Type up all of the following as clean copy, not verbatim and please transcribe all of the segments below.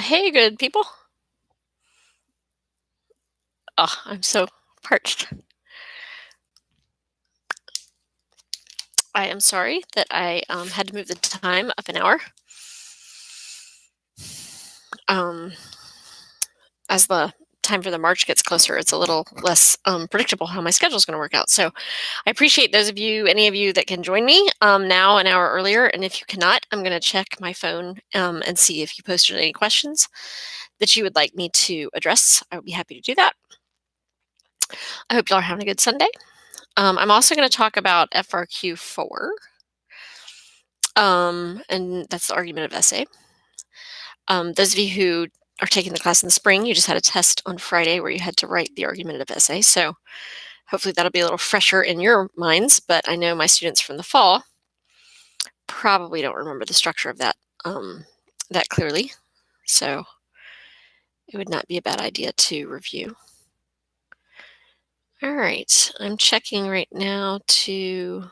Hey, good people. Oh, I'm so parched. I am sorry that I had to move the time up an hour. Um, as the time for the march gets closer, it's a little less predictable how my schedule is going to work out. So I appreciate those of you, any of you that can join me now an hour earlier. And if you cannot, I'm going to check my phone and see if you posted any questions that you would like me to address. I would be happy to do that. I hope y'all are having a good Sunday. I'm also going to talk about FRQ4. And that's the argumentative essay. Those of you who are taking the class in the spring, you just had a test on Friday where you had to write the argumentative essay. So hopefully that'll be a little fresher in your minds. But I know my students from the fall probably don't remember the structure of that that clearly. So it would not be a bad idea to review. All right, I'm checking right now to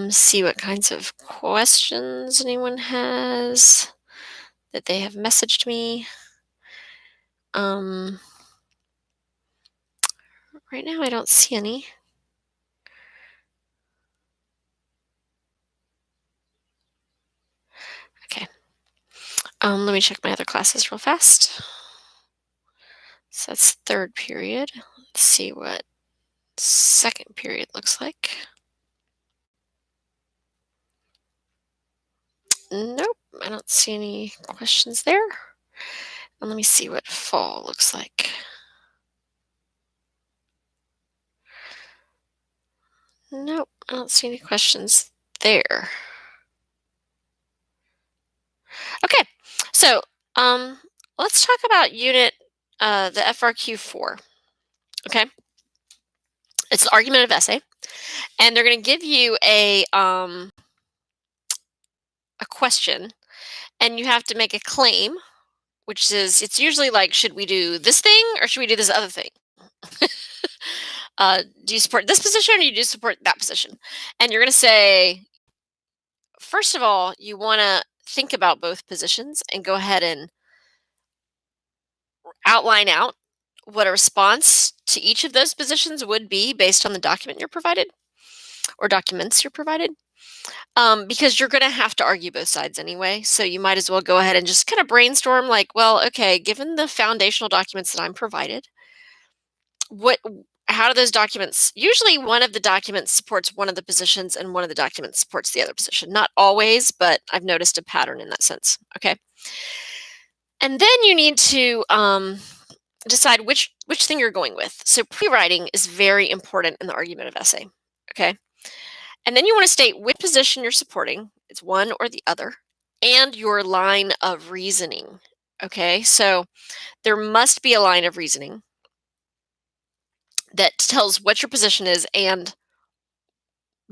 see what kinds of questions anyone has that they have messaged me. Right now I don't see any. Okay. Let me check my other classes real fast. So that's third period. Let's see what second period looks like. Nope, I don't see any questions there. And let me see what fall looks like. Nope, I don't see any questions there. Okay, so let's talk about unit the FRQ4. Okay, it's the argumentative essay, and they're going to give you a question, and you have to make a claim, which is it's usually like, should we do this thing or should we do this other thing? Do you support this position or do you support that position? And you're going to say, first of all, you want to think about both positions and go ahead and outline out what a response to each of those positions would be based on the document you're provided or documents you're provided. Because you're going to have to argue both sides anyway. So you might as well go ahead and just kind of brainstorm like, well, okay, given the foundational documents that I'm provided, how do those documents, usually one of the documents supports one of the positions and one of the documents supports the other position. Not always, but I've noticed a pattern in that sense. Okay. And then you need to decide which thing you're going with. So pre-writing is very important in the argumentative essay. Okay. And then you want to state which position you're supporting. It's one or the other, and your line of reasoning. Okay, so there must be a line of reasoning that tells what your position is and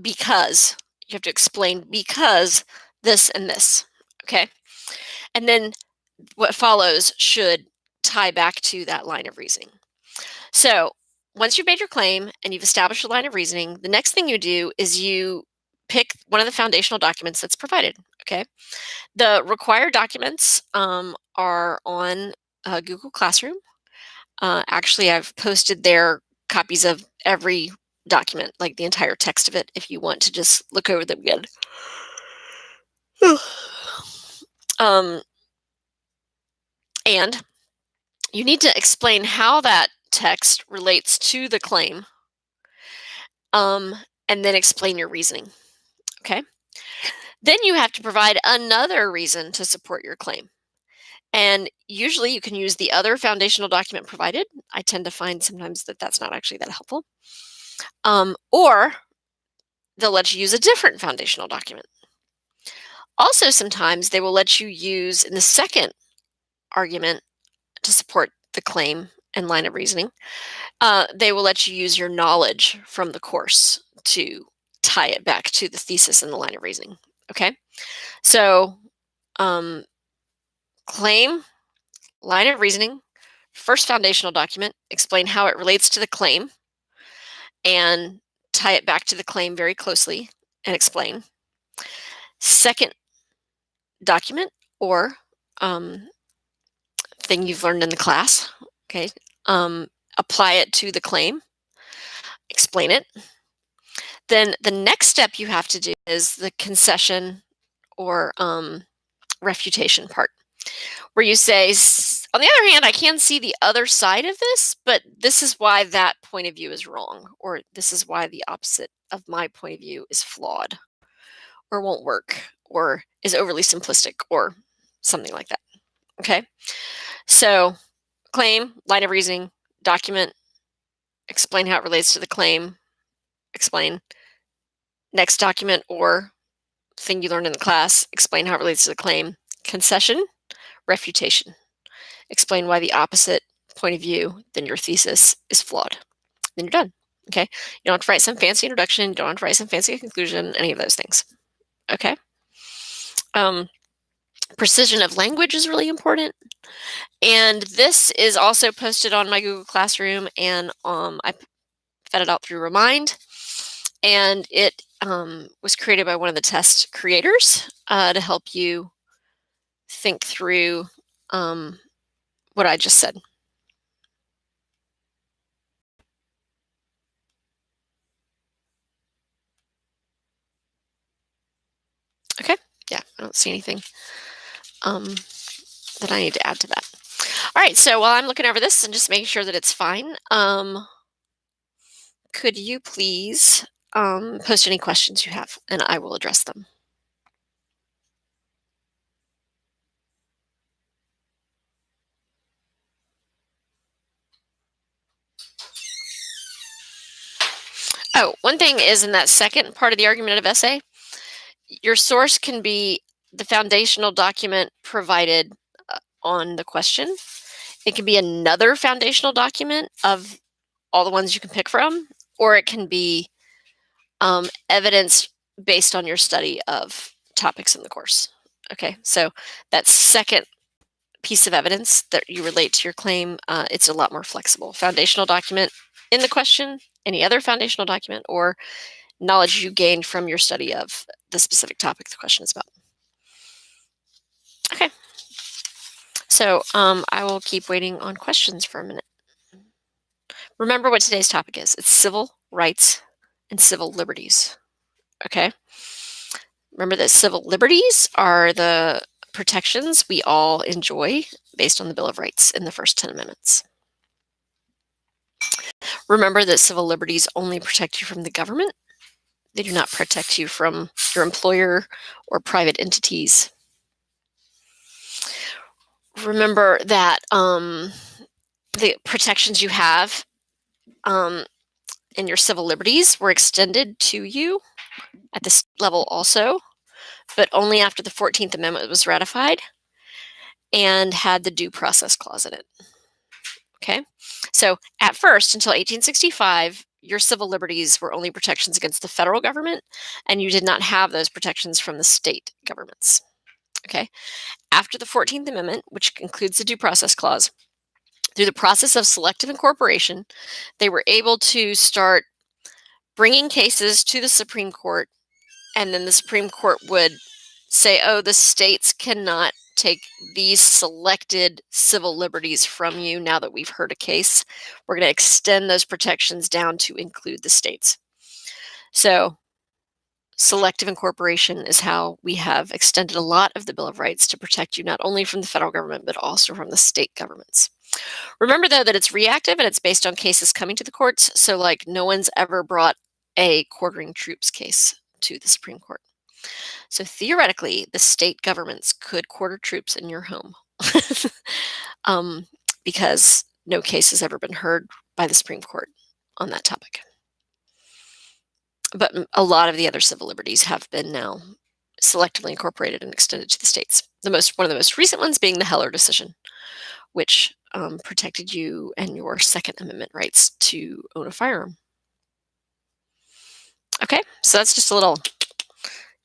because. You have to explain because this and this. Okay, and then what follows should tie back to that line of reasoning. So once you've made your claim and you've established a line of reasoning, the next thing you do is you pick one of the foundational documents that's provided. Okay. The required documents are on Google Classroom. Actually, I've posted there copies of every document, like the entire text of it, if you want to just look over them again. And you need to explain how that text relates to the claim, and then explain your reasoning. Okay. Then you have to provide another reason to support your claim. And usually you can use the other foundational document provided. I tend to find sometimes that that's not actually that helpful. Or they'll let you use a different foundational document. Also, sometimes they will let you use in the second argument to support the claim and line of reasoning. They will let you use your knowledge from the course to tie it back to the thesis and the line of reasoning. Okay, so claim, line of reasoning, first foundational document, explain how it relates to the claim and tie it back to the claim very closely and explain. Second document or um, thing you've learned in the class. Okay. Um, Apply it to the claim, explain it. Then the next step you have to do is the concession or refutation part, where you say, on the other hand, I can see the other side of this, but this is why that point of view is wrong, or this is why the opposite of my point of view is flawed, or won't work, or is overly simplistic, or something like that. Okay. So, claim, line of reasoning, document, explain how it relates to the claim, explain. Next document or thing you learned in the class, explain how it relates to the claim. Concession, refutation. Explain why the opposite point of view than your thesis is flawed. Then you're done. Okay. You don't have to write some fancy introduction, you don't have to write some fancy conclusion, any of those things. Okay. Precision of language is really important. And this is also posted on my Google Classroom, and I fed it out through Remind. And it was created by one of the test creators to help you think through what I just said. Okay. Yeah, I don't see anything that I need to add to that. All right, so while I'm looking over this and just making sure that it's fine, could you please post any questions you have, and I will address them. Oh, one thing is, in that second part of the argumentative essay, your source can be the foundational document provided on the question. It can be another foundational document of all the ones you can pick from, or it can be evidence based on your study of topics in the course. Okay, so that second piece of evidence that you relate to your claim, it's a lot more flexible. Foundational document in the question, any other foundational document, or knowledge you gained from your study of the specific topic the question is about. Okay, so I will keep waiting on questions for a minute. Remember what today's topic is. It's civil rights and civil liberties. Okay. Remember that civil liberties are the protections we all enjoy based on the Bill of Rights in the first 10 amendments. Remember that civil liberties only protect you from the government. They do not protect you from your employer or private entities. Remember that the protections you have in your civil liberties were extended to you at the state level also, but only after the 14th Amendment was ratified and had the due process clause in it. Okay, so at first, until 1865, your civil liberties were only protections against the federal government, and you did not have those protections from the state governments. Okay, after the 14th Amendment, which includes the due process clause, through the process of selective incorporation, they were able to start bringing cases to the Supreme Court, and then the Supreme Court would say, oh, the states cannot take these selected civil liberties from you now that we've heard a case. We're going to extend those protections down to include the states. So selective incorporation is how we have extended a lot of the Bill of Rights to protect you not only from the federal government, but also from the state governments. Remember, though, that it's reactive and it's based on cases coming to the courts. So, like, no one's ever brought a quartering troops case to the Supreme Court. So theoretically, the state governments could quarter troops in your home because no case has ever been heard by the Supreme Court on that topic. But a lot of the other civil liberties have been now selectively incorporated and extended to the states. One of the most recent ones being the Heller decision, which protected you and your Second Amendment rights to own a firearm. Okay, so that's just a little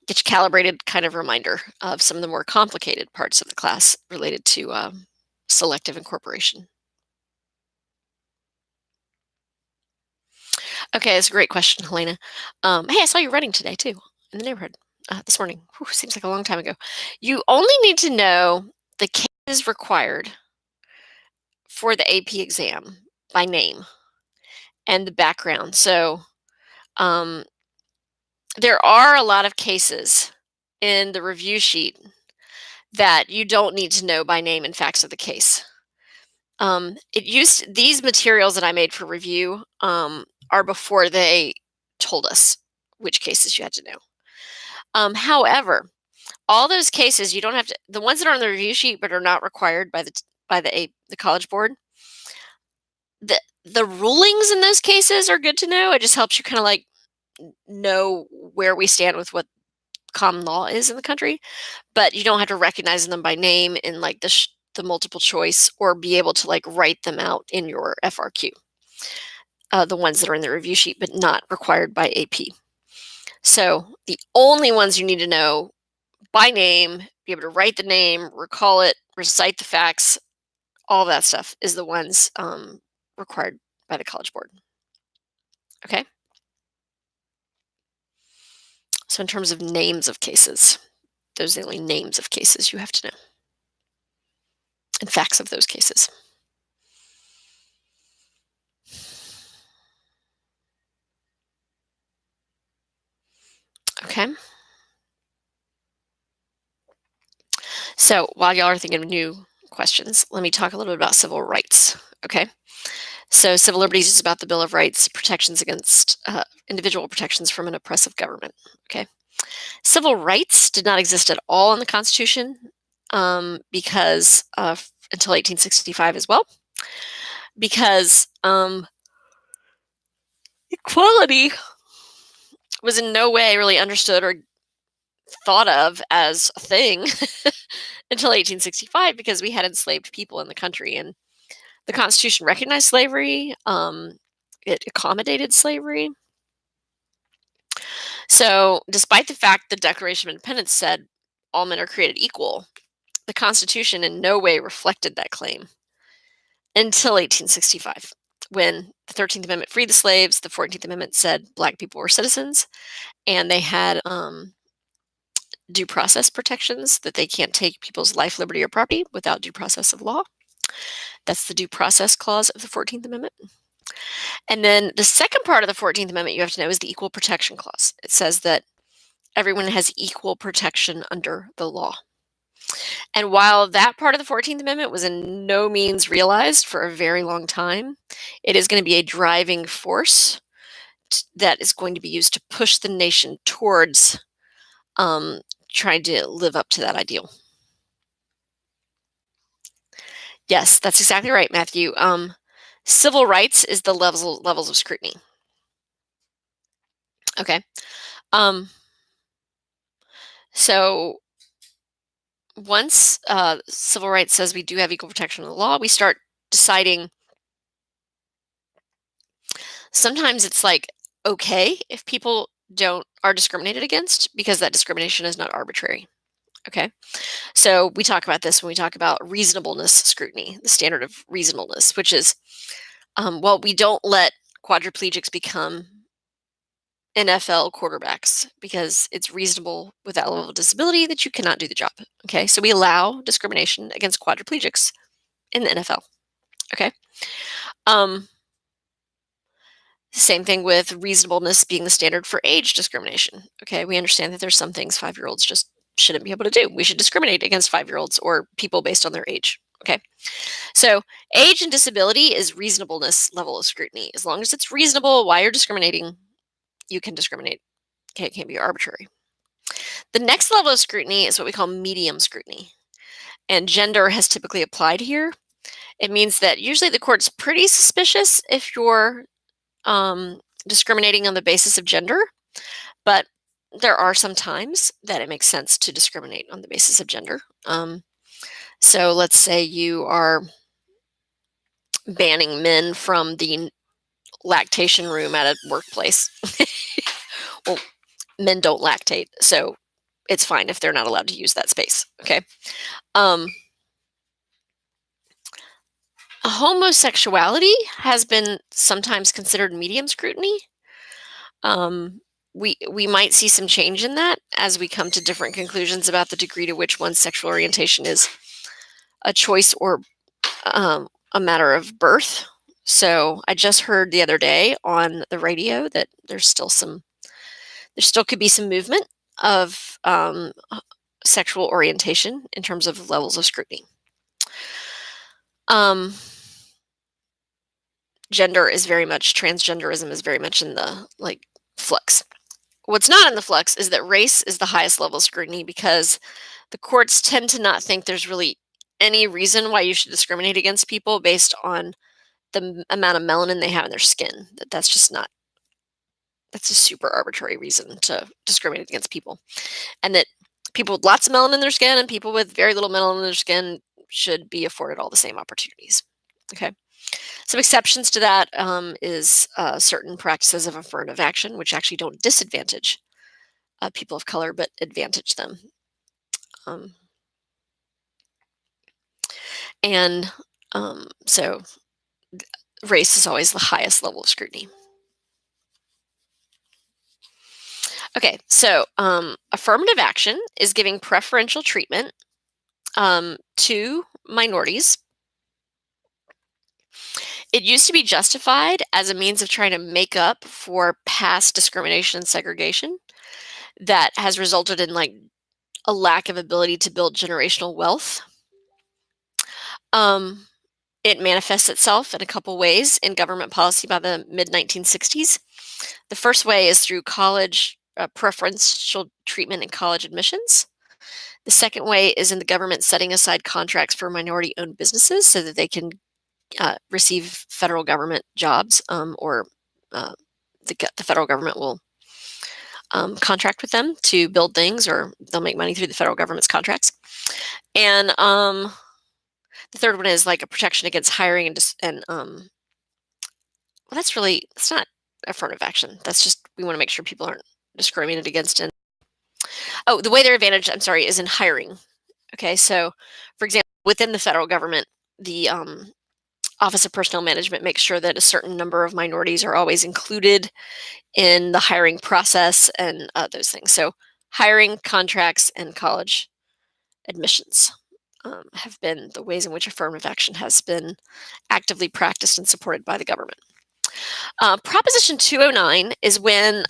get you calibrated kind of reminder of some of the more complicated parts of the class related to selective incorporation. Okay, that's a great question, Helena. Hey, I saw you running today too in the neighborhood this morning. Whew, seems like a long time ago. You only need to know the cases required for the AP exam by name and the background. So um, there are a lot of cases in the review sheet that you don't need to know by name and facts of the case. These materials that I made for review are before they told us which cases you had to know. However, all those cases you don't have to. The ones that are on the review sheet but are not required by the College Board. The rulings in those cases are good to know. It just helps you kind of like know where we stand with what common law is in the country, but you don't have to recognize them by name in like the multiple choice or be able to like write them out in your FRQ. The ones that are in the review sheet, but not required by AP. So the only ones you need to know by name, be able to write the name, recall it, recite the facts, all that stuff is the ones required by the College Board. Okay. So in terms of names of cases, those are the only names of cases you have to know and facts of those cases. Okay. So while y'all are thinking of new questions, let me talk a little bit about civil rights. Okay. So civil liberties is about the Bill of Rights, protections against individual protections from an oppressive government. Okay. Civil rights did not exist at all in the Constitution because until 1865 as well, because equality was in no way really understood or thought of as a thing until 1865 because we had enslaved people in the country, and the Constitution recognized slavery. It accommodated slavery. So, despite the fact the Declaration of Independence said all men are created equal, the Constitution in no way reflected that claim until 1865, when the 13th Amendment freed the slaves, the 14th Amendment said Black people were citizens, and they had due process protections that they can't take people's life, liberty, or property without due process of law. That's the due process clause of the 14th Amendment. And then the second part of the 14th Amendment you have to know is the equal protection clause. It says that everyone has equal protection under the law. And while that part of the 14th Amendment was in no means realized for a very long time, it is going to be a driving force that is going to be used to push the nation towards trying to live up to that ideal. Yes, that's exactly right, Matthew. Civil rights is the levels of scrutiny. Okay. So once civil rights says we do have equal protection of the law, we start deciding. Sometimes it's like okay if people are discriminated against because that discrimination is not arbitrary. Okay. So we talk about this when we talk about reasonableness scrutiny, the standard of reasonableness, which is, well, we don't let quadriplegics become NFL quarterbacks because it's reasonable with that level of disability that you cannot do the job. Okay. So we allow discrimination against quadriplegics in the NFL. Okay. Same thing with reasonableness being the standard for age discrimination. Okay. We understand that there's some things 5-year-olds just shouldn't be able to do. We should discriminate against 5-year-olds or people based on their age. Okay. So age and disability is reasonableness level of scrutiny. As long as it's reasonable while you're discriminating, you can discriminate. Okay. It can't be arbitrary. The next level of scrutiny is what we call medium scrutiny. And gender has typically applied here. It means that usually the court's pretty suspicious if you're discriminating on the basis of gender, but there are some times that it makes sense to discriminate on the basis of gender. So let's say you are banning men from the lactation room at a workplace. Well, men don't lactate, so it's fine if they're not allowed to use that space. Okay. Homosexuality has been sometimes considered medium scrutiny. We might see some change in that as we come to different conclusions about the degree to which one's sexual orientation is a choice or a matter of birth. So I just heard the other day on the radio that there still could be some movement of sexual orientation in terms of levels of scrutiny. Um, transgenderism is very much in the flux. What's not in the flux is that race is the highest level of scrutiny because the courts tend to not think there's really any reason why you should discriminate against people based on the amount of melanin they have in their skin. That's a super arbitrary reason to discriminate against people. And that people with lots of melanin in their skin and people with very little melanin in their skin should be afforded all the same opportunities. Okay. Some exceptions to that is certain practices of affirmative action, which actually don't disadvantage people of color, but advantage them. Um, and so race is always the highest level of scrutiny. Okay, so affirmative action is giving preferential treatment to minorities. It used to be justified as a means of trying to make up for past discrimination and segregation that has resulted in a lack of ability to build generational wealth. It manifests itself in a couple ways in government policy by the mid-1960s. The first way is through college preferential treatment in college admissions. The second way is in the government setting aside contracts for minority-owned businesses so that they can receive federal government jobs, or the federal government will contract with them to build things, or they'll make money through the federal government's contracts. And the third one is a protection against hiring well, it's not affirmative action. That's just, we want to make sure people aren't discriminated against. And the way they're advantaged, I'm sorry, is in hiring. Okay, so for example, within the federal government, the Office of Personnel Management makes sure that a certain number of minorities are always included in the hiring process and those things. So hiring, contracts, and college admissions have been the ways in which affirmative action has been actively practiced and supported by the government. Proposition 209 is when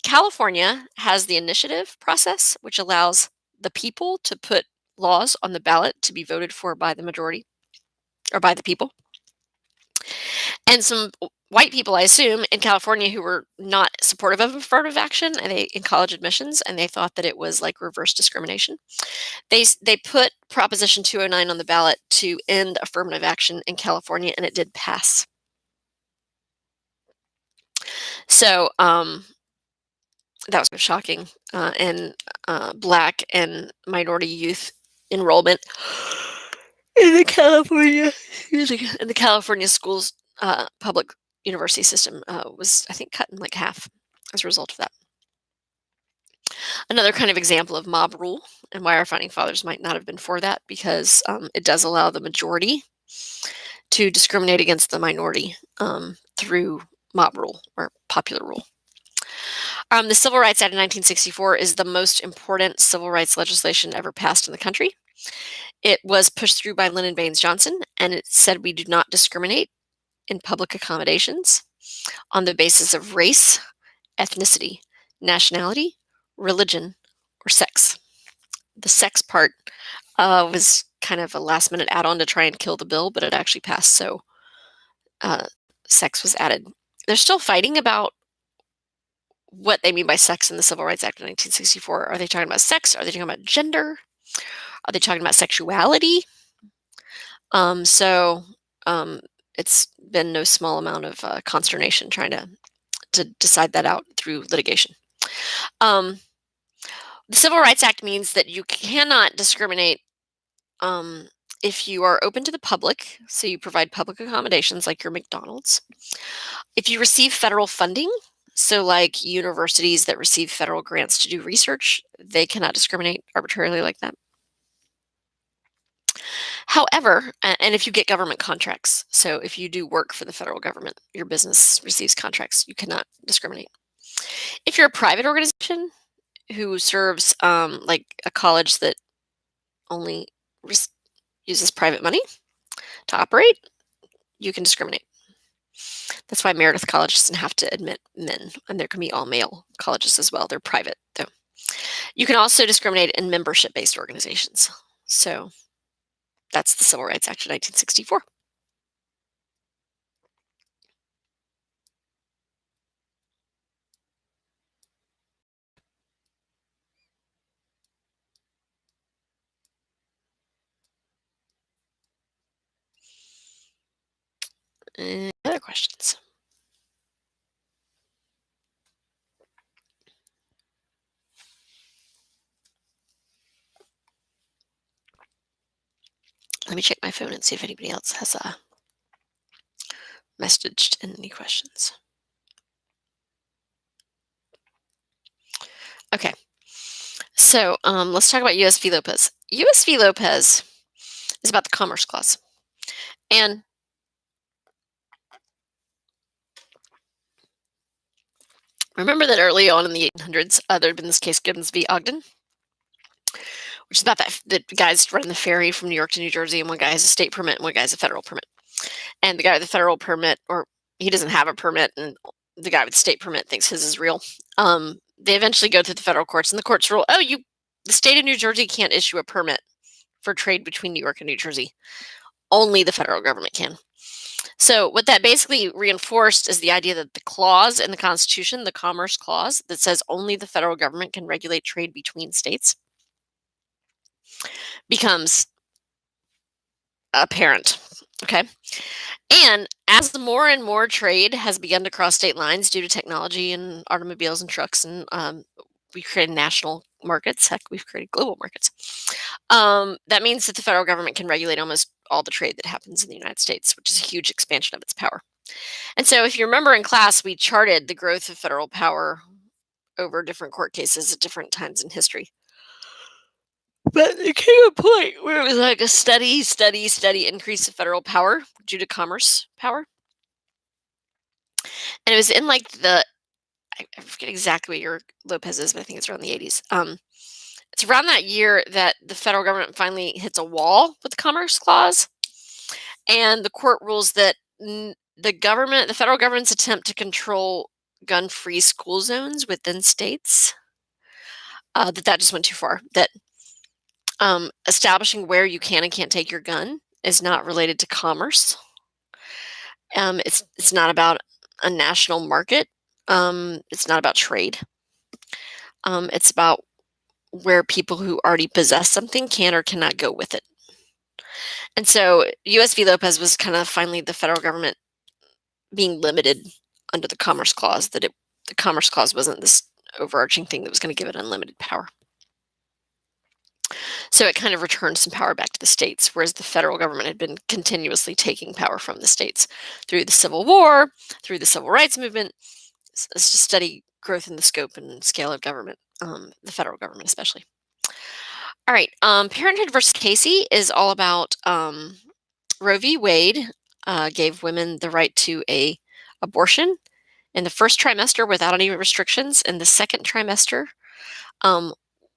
California has the initiative process, which allows the people to put laws on the ballot to be voted for by the majority or by the people. And some white people, I assume, in California who were not supportive of affirmative action in college admissions, and they thought that it was like reverse discrimination. They put Proposition 209 on the ballot to end affirmative action in California, and it did pass. So that was shocking. And Black and minority youth enrollment in the California schools public university system was, I think, cut in half as a result of that. Another kind of example of mob rule, and why our founding fathers might not have been for that, because it does allow the majority to discriminate against the minority through mob rule or popular rule. The Civil Rights Act of 1964 is the most important civil rights legislation ever passed in the country. It was pushed through by Lyndon Baines Johnson, and it said we do not discriminate in public accommodations on the basis of race, ethnicity, nationality, religion, or sex. The sex part was kind of a last-minute add-on to try and kill the bill, but it actually passed, so sex was added. They're still fighting about what they mean by sex in the Civil Rights Act of 1964. Are they talking about sex? Are they talking about gender? Are they talking about sexuality? It's been no small amount of consternation trying to decide that out through litigation. The Civil Rights Act means that you cannot discriminate if you are open to the public, so you provide public accommodations like your McDonald's. If you receive federal funding, so like universities that receive federal grants to do research, they cannot discriminate arbitrarily like that. However, and if you get government contracts, so if you do work for the federal government, your business receives contracts, you cannot discriminate. If you're a private organization who serves like a college that only uses private money to operate, you can discriminate. That's why Meredith College doesn't have to admit men, and there can be all male colleges as well. They're private, though. You can also discriminate in membership based organizations. So that's the Civil Rights Act of 1964. Any other questions? Let me check my phone and see if anybody else has messaged in any questions. Okay, so let's talk about U.S. v. Lopez. U.S. v. Lopez is about the Commerce Clause. And remember that early on in the 1800s, there had been this case, Gibbons v. Ogden, which is about the guys running the ferry from New York to New Jersey, and one guy has a state permit and one guy has a federal permit. And the guy with the federal permit, or he doesn't have a permit, and the guy with the state permit thinks his is real. They eventually go to the federal courts, and the courts rule, the state of New Jersey can't issue a permit for trade between New York and New Jersey. Only the federal government can. So what that basically reinforced is the idea that the clause in the Constitution, the Commerce Clause, that says only the federal government can regulate trade between states, becomes apparent. Okay. And as more and more trade has begun to cross state lines due to technology and automobiles and trucks, and we created national markets, heck, we've created global markets. That means that the federal government can regulate almost all the trade that happens in the United States, which is a huge expansion of its power. And so if you remember in class, we charted the growth of federal power over different court cases at different times in history. But there came a point where it was like a steady increase of federal power due to commerce power. And it was in like I forget exactly what year Lopez is, but I think it's around the 80s. It's around that year that the federal government finally hits a wall with the Commerce Clause. And the court rules that the federal government's attempt to control gun-free school zones within states, that just went too far. That establishing where you can and can't take your gun is not related to commerce. It's not about a national market. It's not about trade. It's about where people who already possess something can or cannot go with it. And so U.S. v. Lopez was kind of finally the federal government being limited under the Commerce Clause, that the Commerce Clause wasn't this overarching thing that was going to give it unlimited power. So it kind of returned some power back to the states, whereas the federal government had been continuously taking power from the states through the Civil War, through the Civil Rights Movement. It's just steady growth in the scope and scale of government, the federal government especially. All right, Parenthood versus Casey is all about Roe v. Wade gave women the right to a abortion in the first trimester without any restrictions. In the second trimester,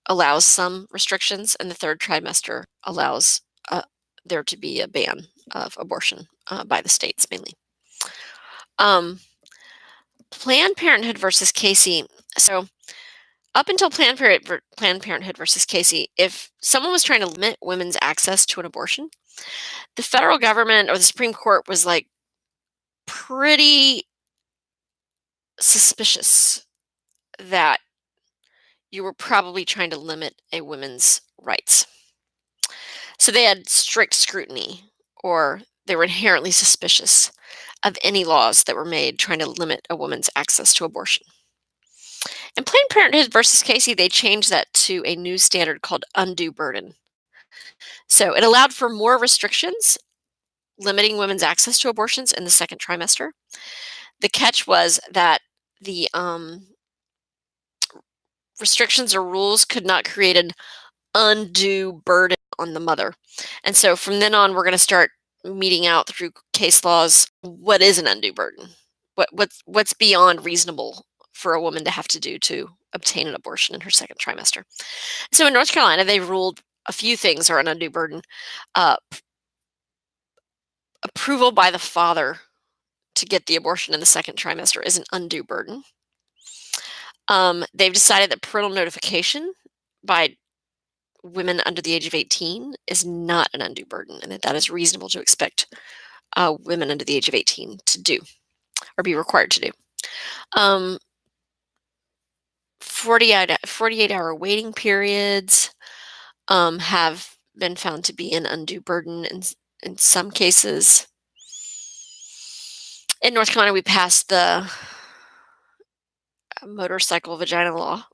allows some restrictions, and the third trimester allows there to be a ban of abortion by the states mainly. Planned Parenthood versus Casey. So up until Planned Parenthood versus Casey, if someone was trying to limit women's access to an abortion, the federal government or the Supreme Court was like pretty suspicious that you were probably trying to limit a woman's rights. So they had strict scrutiny, or they were inherently suspicious of any laws that were made trying to limit a woman's access to abortion. In Planned Parenthood versus Casey, they changed that to a new standard called undue burden. So it allowed for more restrictions limiting women's access to abortions in the second trimester. The catch was that the restrictions or rules could not create an undue burden on the mother. And so from then on, we're going to start meeting out through case laws what is an undue burden, what's beyond reasonable for a woman to have to do to obtain an abortion in her second trimester. So in North Carolina, they ruled a few things are an undue burden. Uh, Approval by the father to get the abortion in the second trimester is an undue burden. They've decided that parental notification by women under the age of 18 is not an undue burden, and that is reasonable to expect women under the age of 18 to do or be required to do. Um, 48-hour waiting periods have been found to be an undue burden in some cases. In North Carolina, we passed the motorcycle vagina law.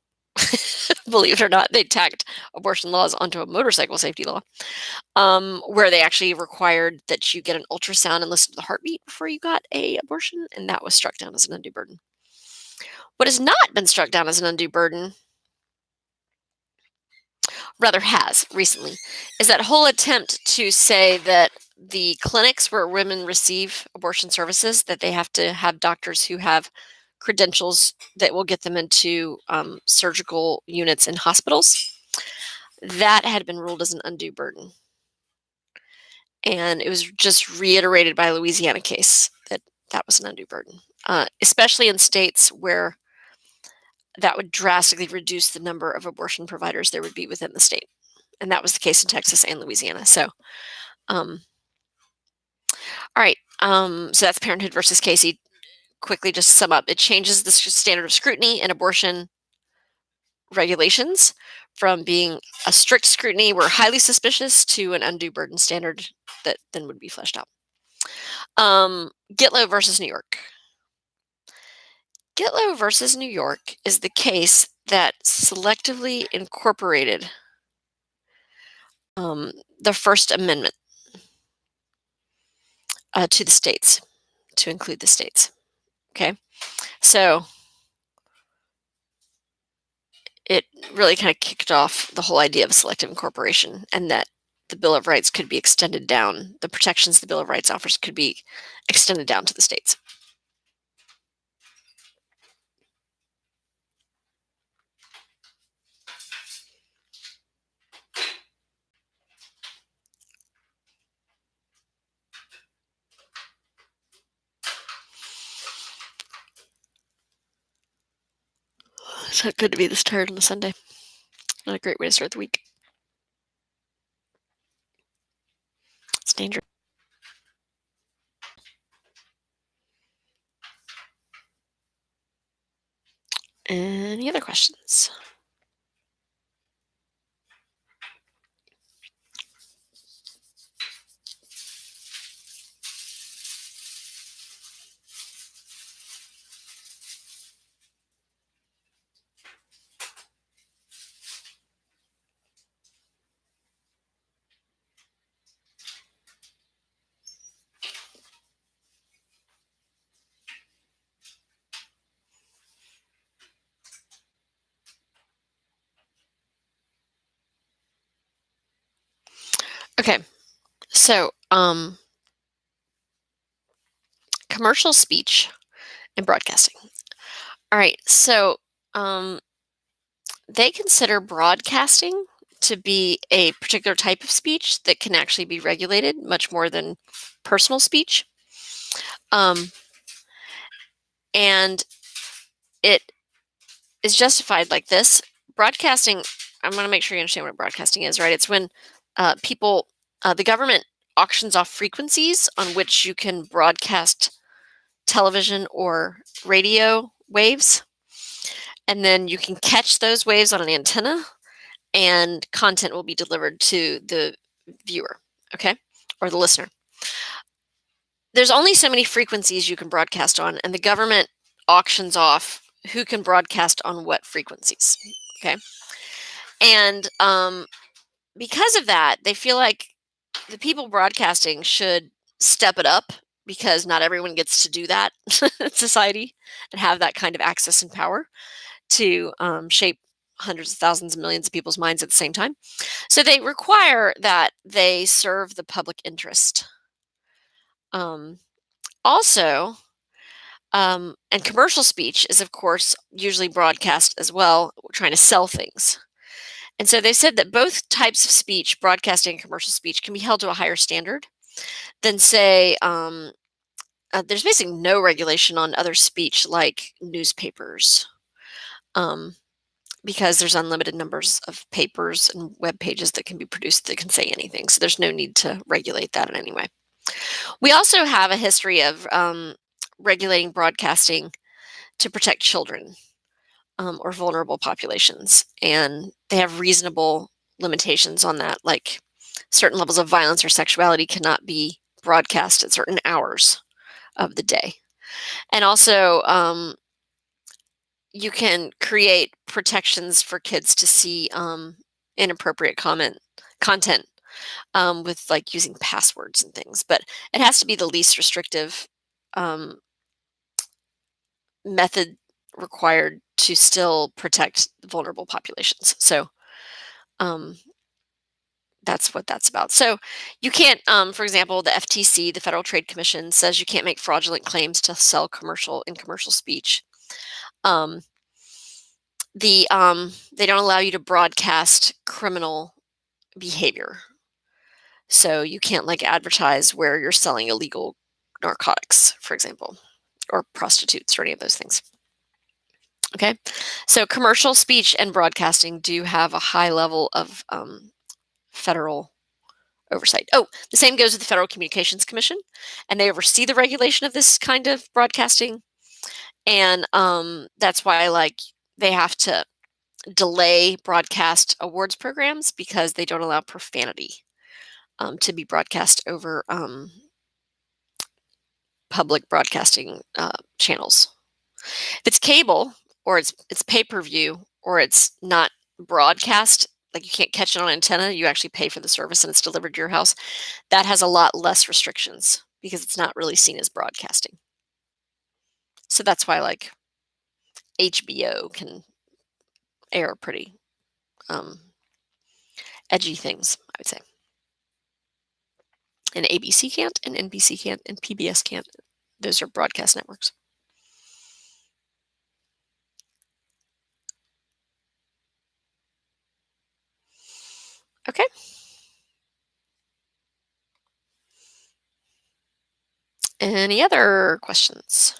Believe it or not, they tacked abortion laws onto a motorcycle safety law, where they actually required that you get an ultrasound and listen to the heartbeat before you got a abortion, and that was struck down as an undue burden. What has not been struck down as an undue burden, rather has recently, is that whole attempt to say that the clinics where women receive abortion services, that they have to have doctors who have credentials that will get them into surgical units in hospitals. That had been ruled as an undue burden. And it was just reiterated by a Louisiana case that that was an undue burden, especially in states where that would drastically reduce the number of abortion providers there would be within the state. And that was the case in Texas and Louisiana. So, all right. So that's Parenthood versus Casey. Quickly, just to sum up, it changes the standard of scrutiny in abortion regulations from being a strict scrutiny, we're highly suspicious, to an undue burden standard that then would be fleshed out. Gitlow versus New York. Gitlow versus New York is the case that selectively incorporated the First Amendment to the states, to include the states. Okay, so it really kind of kicked off the whole idea of selective incorporation, and that the Bill of Rights could be extended down, the protections the Bill of Rights offers could be extended down to the states. It's not good to be this tired on a Sunday. Not a great way to start the week. It's dangerous. Any other questions? Okay, so commercial speech and broadcasting. All right, so they consider broadcasting to be a particular type of speech that can actually be regulated much more than personal speech. And it is justified like this. Broadcasting, I'm going to make sure you understand what broadcasting is, right? It's when the government auctions off frequencies on which you can broadcast television or radio waves. And then you can catch those waves on an antenna, and content will be delivered to the viewer, okay, or the listener. There's only so many frequencies you can broadcast on, and the government auctions off who can broadcast on what frequencies, okay? And because of that, they feel like the people broadcasting should step it up, because not everyone gets to do that in society and have that kind of access and power to shape hundreds of thousands and millions of people's minds at the same time. So they require that they serve the public interest. Also, and commercial speech is, of course, usually broadcast as well, trying to sell things. And so they said that both types of speech, broadcasting and commercial speech, can be held to a higher standard than, say, there's basically no regulation on other speech like newspapers, um, because there's unlimited numbers of papers and web pages that can be produced that can say anything. So there's no need to regulate that in any way. We also have a history of regulating broadcasting to protect children, or vulnerable populations, and they have reasonable limitations on that. Like certain levels of violence or sexuality cannot be broadcast at certain hours of the day. And also, you can create protections for kids to see inappropriate content, with like using passwords and things, but it has to be the least restrictive um, method required to still protect vulnerable populations. So um, that's what that's about. So you can't, for example, the FTC, the Federal Trade Commission, says you can't make fraudulent claims to sell commercial speech. Um, they don't allow you to broadcast criminal behavior. So you can't like advertise where you're selling illegal narcotics, for example, or prostitutes or any of those things. Okay. So commercial speech and broadcasting do have a high level of federal oversight. Oh, the same goes with the Federal Communications Commission, and they oversee the regulation of this kind of broadcasting. And that's why like they have to delay broadcast awards programs because they don't allow profanity to be broadcast over public broadcasting channels. If it's cable or it's pay-per-view or it's not broadcast, like you can't catch it on antenna, you actually pay for the service and it's delivered to your house, that has a lot less restrictions because it's not really seen as broadcasting. So that's why like HBO can air pretty um, edgy things, I would say. And ABC can't, and NBC can't, and PBS can't. Those are broadcast networks. Okay. Any other questions?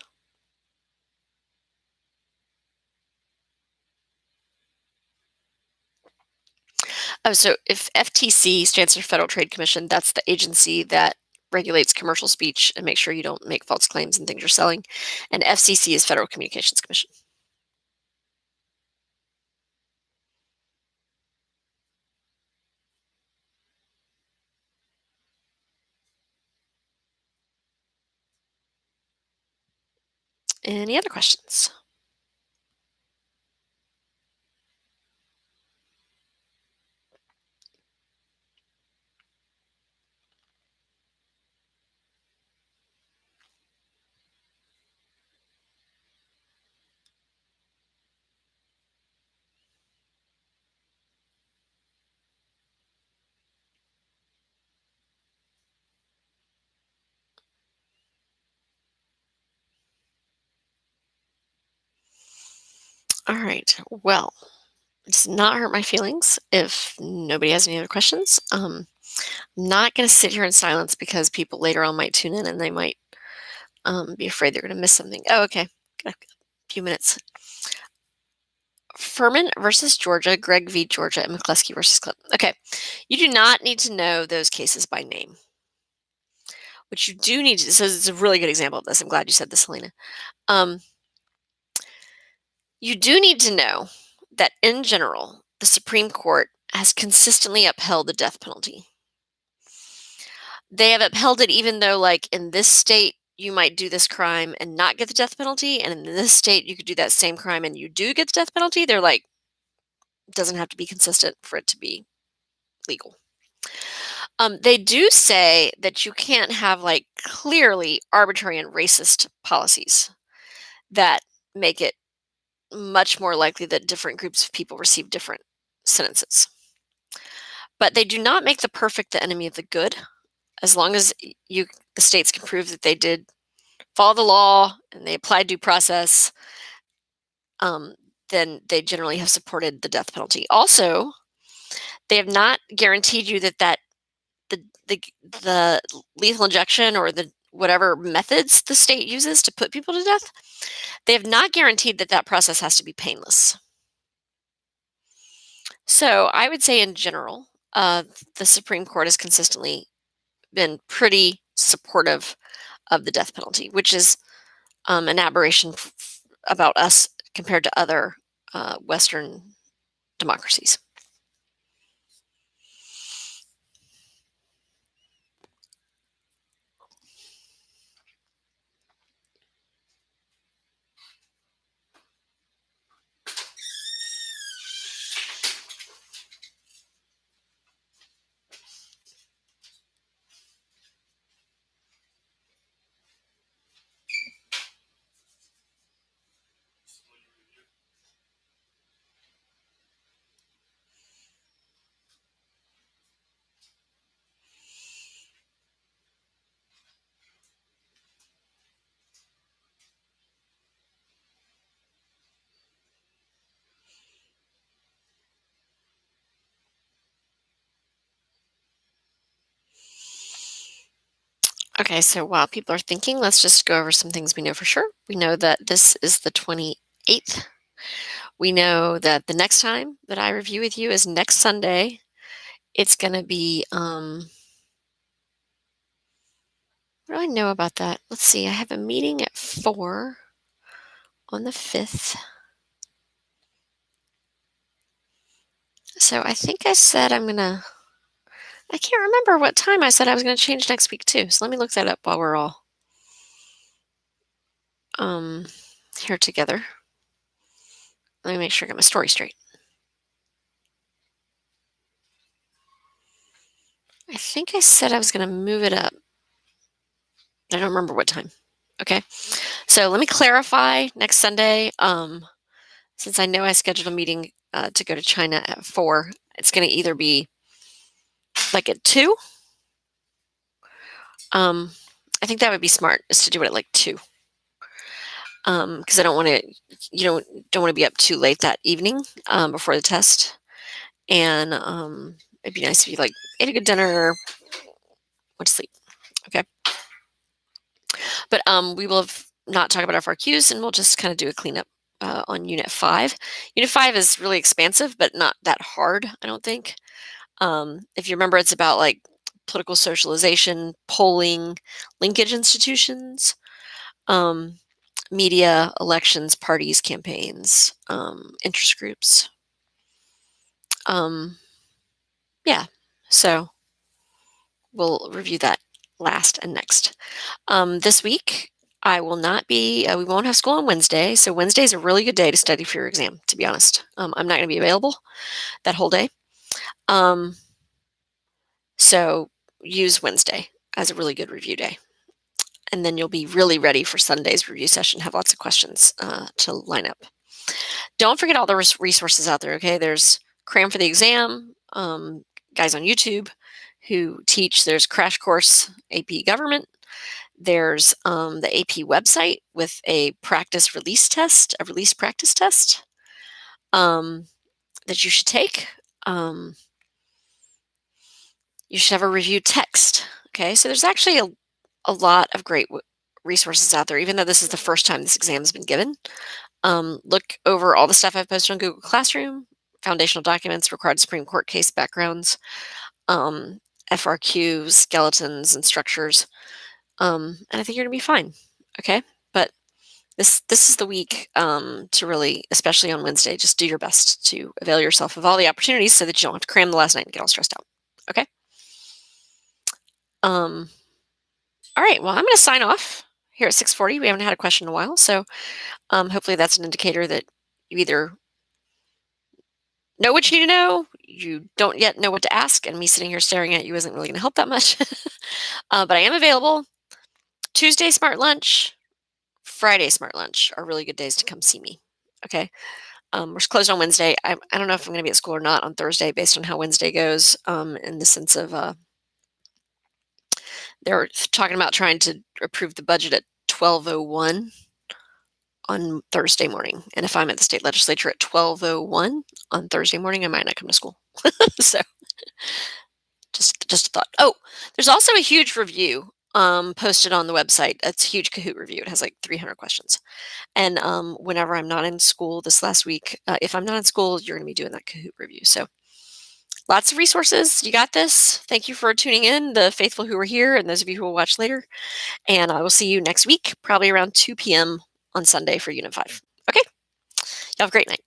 Oh, so if FTC stands for Federal Trade Commission, that's the agency that regulates commercial speech and makes sure you don't make false claims and things you're selling. And FCC is Federal Communications Commission. Any other questions? All right. Well, it does not hurt my feelings if nobody has any other questions. I'm not going to sit here in silence because people later on might tune in and they might be afraid they're going to miss something. Oh, okay. Got a few minutes. Furman versus Georgia, Gregg v. Georgia, and McCluskey versus Clinton. Okay. You do not need to know those cases by name. What you do need to, so it's a really good example of this. I'm glad you said this, Helena. You do need to know that in general, the Supreme Court has consistently upheld the death penalty. They have upheld it even though, like, in this state, you might do this crime and not get the death penalty, and in this state, you could do that same crime and you do get the death penalty. They're like, it doesn't have to be consistent for it to be legal. They do say that you can't have like clearly arbitrary and racist policies that make it much more likely that different groups of people receive different sentences. But they do not make the perfect the enemy of the good. As long as the states can prove that they did follow the law and they applied due process, then they generally have supported the death penalty. Also, They have not guaranteed you that the the the lethal injection or the whatever methods the state uses to put people to death, they have not guaranteed that that process has to be painless. So I would say in general, the Supreme Court has consistently been pretty supportive of the death penalty, which is an aberration about us compared to other Western democracies. Okay, so while people are thinking, let's just go over some things we know for sure. We know that this is the 28th. We know that the next time that I review with you is next Sunday. It's going to be, what do I know about that? Let's see, I have a meeting at 4 on the 5th. So I think I said I can't remember what time I said I was going to change next week too. So let me look that up while we're all um, here together. Let me make sure I get my story straight. I think I said I was going to move it up. I don't remember what time. Okay. So let me clarify next Sunday. Since I know I scheduled a meeting to go to China at 4, it's going to either be like at 2. I think that would be smart, is to do it at like 2. Because I don't want to, don't want to be up too late that evening before the test. And it'd be nice if you like ate a good dinner, went to sleep. Okay. But we will not talk about FRQs, and we'll just kind of do a cleanup on Unit 5. Unit 5 is really expansive, but not that hard, I don't think. If you remember, it's about like political socialization, polling, linkage institutions, media, elections, parties, campaigns, interest groups. Yeah, so we'll review that last and next. This week, I will not be, we won't have school on Wednesday. So Wednesday is a really good day to study for your exam, to be honest. I'm not going to be available that whole day. So use Wednesday as a really good review day. And then you'll be really ready for Sunday's review session, have lots of questions to line up. Don't forget all the resources out there, okay? There's Cram for the Exam, guys on YouTube who teach. There's Crash Course AP Government. There's the AP website with a practice release test, a release practice test that you should take. You should have a review text. Okay, so there's actually a lot of great resources out there, even though this is the first time this exam has been given. Look over all the stuff I've posted on Google Classroom, foundational documents, required Supreme Court case backgrounds, FRQs, skeletons, and structures. And I think you're going to be fine. Okay, but this is the week to really, especially on Wednesday, just do your best to avail yourself of all the opportunities so that you don't have to cram the last night and get all stressed out. Okay. All right. Well, I'm going to sign off here at 6:40. We haven't had a question in a while, so hopefully that's an indicator that you either know what you need to know, you don't yet know what to ask, and me sitting here staring at you isn't really going to help that much. But I am available. Tuesday Smart Lunch, Friday Smart Lunch are really good days to come see me. Okay. We're closed on Wednesday. I don't know if I'm going to be at school or not on Thursday based on how Wednesday goes, in the sense of they're talking about trying to approve the budget at 12:01 on Thursday morning. And if I'm at the state legislature at 12:01 on Thursday morning, I might not come to school. So Just a thought. Oh, there's also a huge review posted on the website. It's a huge Kahoot review. It has like 300 questions. And whenever I'm not in school this last week, if I'm not in school, you're going to be doing that Kahoot review. So lots of resources. You got this. Thank you for tuning in, the faithful who are here, and those of you who will watch later. And I will see you next week, probably around 2 p.m. on Sunday for Unit 5. Okay. Y'all have a great night.